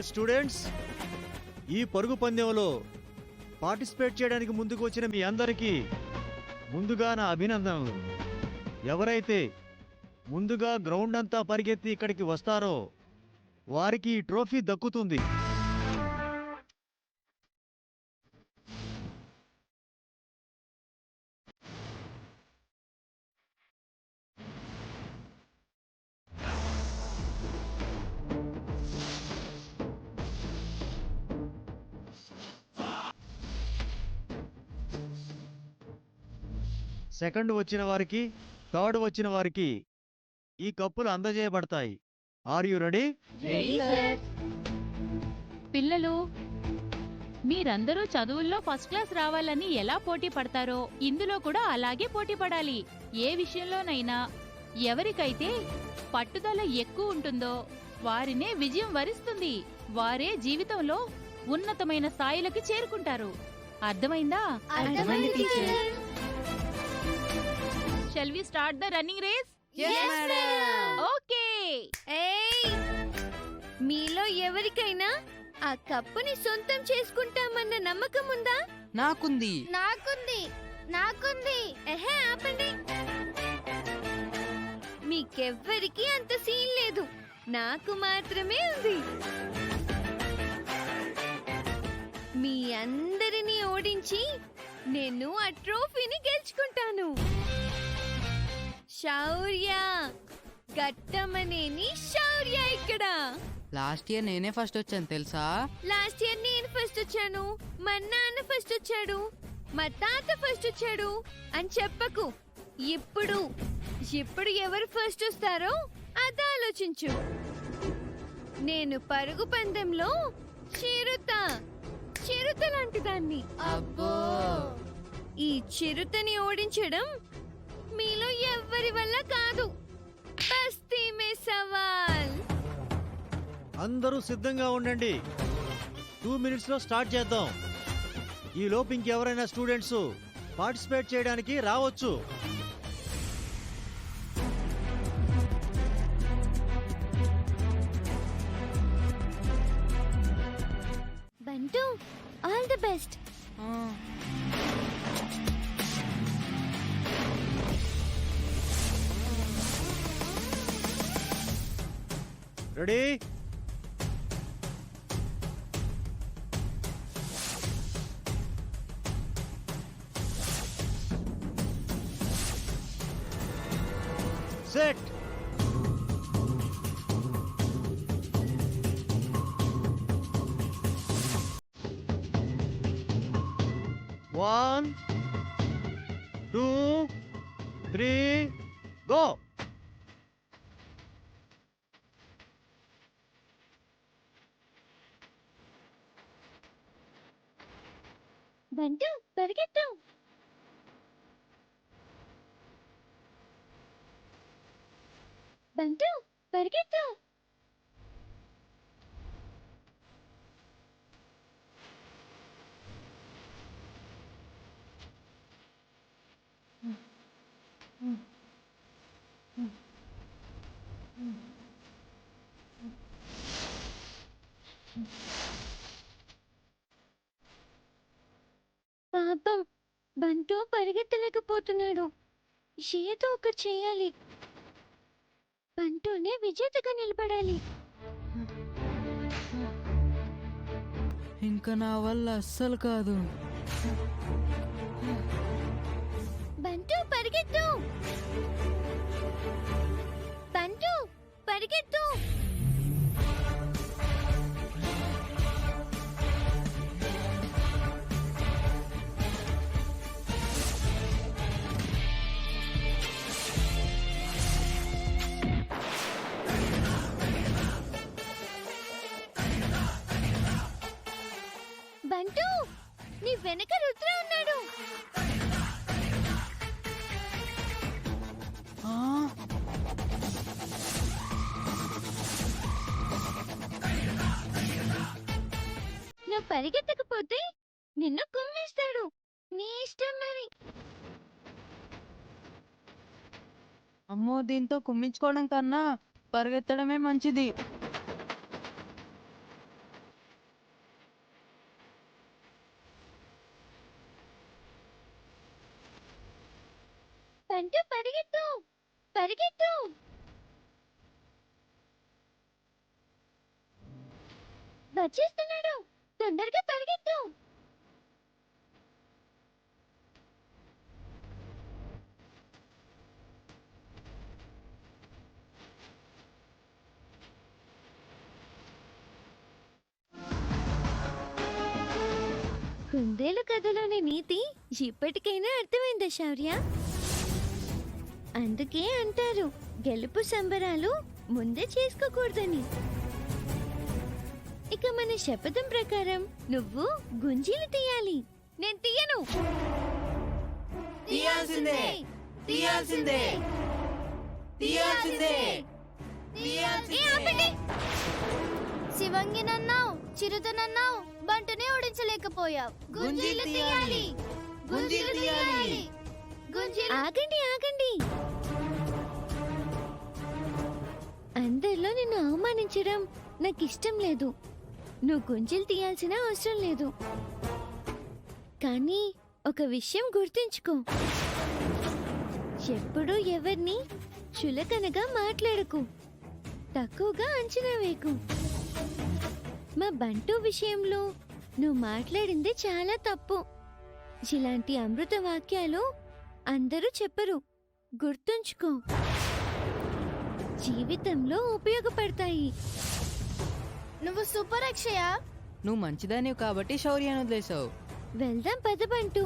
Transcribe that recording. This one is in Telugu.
డియర్ స్టూడెంట్స్, ఈ పరుగు పందెంలో పార్టిసిపేట్ చేయడానికి ముందుకు వచ్చిన మీ అందరికీ ముందుగా నా అభినందనలు. ఎవరైతే ముందుగా గ్రౌండ్ అంతా పరిగెత్తి ఇక్కడికి వస్తారో వారికి ఈ ట్రోఫీ దక్కుతుంది. సెకండ్ వచ్చిన వారికి, థర్డ్ వచ్చిన వారికి ఈ కప్పులు అందజేయబడతాయి. Are you ready? పిల్లలు, మీరందరూ చదువుల్లో ఫస్ట్ క్లాస్ రావాలని ఎలా పోటీ పడతారో ఇందులో కూడా అలాగే పోటీ పడాలి. ఏ విషయంలోనైనా ఎవరికైతే పట్టుదల ఎక్కువ ఉంటుందో వారినే విజయం వరిస్తుంది. వారే జీవితంలో ఉన్నతమైన స్థాయిలకు చేరుకుంటారు. అర్థమైందా? Shall we start the running race? Yes, madam. Okay. మీలో ఎవరికైనా ఆ కప్పుని సొంతం చేసుకుంటామన్న నమ్మకం ఉందా? నాకుంది. నాకుంది. నాకుంది. ఎహే, ఆపండి. మీకెవ్వరికి అంత సీన్ లేదు, నాకు మాత్రమే ఉంది. మీ అందరినీ ఓడించి నేను ఆ ట్రోఫీని గెలుచుకుంటాను. శౌర్య, గట్టమనేని శౌర్య ఇక్కడ. లాస్ట్ ఇయర్ నేనే ఫస్ట్ వచ్చాను తెలుసా? లాస్ట్ ఇయర్ నేను ఫస్ట్ వచ్చాను, మా నాన్న ఫస్ట్ వచ్చాడు, మా తాత ఫస్ట్ వచ్చాడు అని చెప్పకు. ఇప్పుడు ఇప్పుడు ఎవరు ఫస్ట్ వస్తారో అది ఆలోచించు. నేను పరుగు పందెంలో చిరుత లాంటి దాన్ని. అబ్బో, ఈ చిరుతని ఓడించడం మీలో ఎవ్వరి వల్ల కాదు. బస్తీ మే సవాల్. అందరూ సిద్ధంగా ఉండండి. 2 minutes లో స్టార్ట్ చేద్దాం. ఈ లోపు ఇంకెవరైనా స్టూడెంట్స్ పార్టిసిపేట్ చేయడానికి రావచ్చు. బంటు, all the best. Ready? Set. One, 2, 3, go. బంటు, పరిగెత్తు. బంటు, పరిగెత్తు. పాపం, బంటు పరిగెత్తలేకపోతున్నాడు. ఏదో ఒకటి చేయాలి. బంటూనే విజేతగా నిలబడాలి. ఇంకా నా వల్ల అస్సలు కాదు. బంటు, పరిగెత్తు. బంటు, పరిగెత్తు. బంటు, నీ వెనక రుద్ర ఉన్నాడు. నువ్వు పరిగెత్తకపోతే నిన్ను కుమ్మేస్తాడు. నీ ఇష్టం మరి. అమ్మో, దీంతో కుమ్మించుకోవడం కన్నా పరిగెత్తడమే మంచిది. బంటు పరిగెత్తు పరిగెత్తు. వచ్చేస్తున్నాడు, తొందరగా పరిగెత్తు. కుందేలు కథలోని నీతి ఇప్పటికైనా అర్థమైందా శౌర్య? అందుకే అంటారు గెలుపు సంబరాలు ముందే చేసుకోకూడదని. ఇక మన శపథం ప్రకారం నువ్వు గుంజీలు తీయాలి. నేను తీయను. తీయాల్సిందే, తీయాల్సిందే, తీయాల్సిందే, ఏ ఆపండి. శివంగినన్నావు, చిరుతనన్నావు, బంటునే ఓడించలేకపోయావు. గుంజీలు తీయాలి, గుంజీలు తీయాలి, గుంజీలు. ఆగండి ఆగండి. అందరిలో నిన్ను అవమానించడం నాకు ఇష్టం లేదు. నువ్వు గుంజీలు తీయాల్సిన అవసరం లేదు. కానీ ఒక విషయం గుర్తుంచుకో, ఎప్పుడూ ఎవరిని చులకనగా మాట్లాడకు, తక్కువగా అంచనా వేయకు. మా బంటు విషయంలో నువ్వు మాట్లాడింది చాలా తప్పు. ఇలాంటి అమృత వాక్యాలు అందరూ చెప్పరు, గుర్తుంచుకో. జీవితంలో ఉపయోగపడతాయి. నువ్వు సూపర్ అక్షయ. నువ్వు మంచిదానివి కాబట్టి శౌర్యాన్ని వదిలేసావు. వెళ్దాం పద బంటు.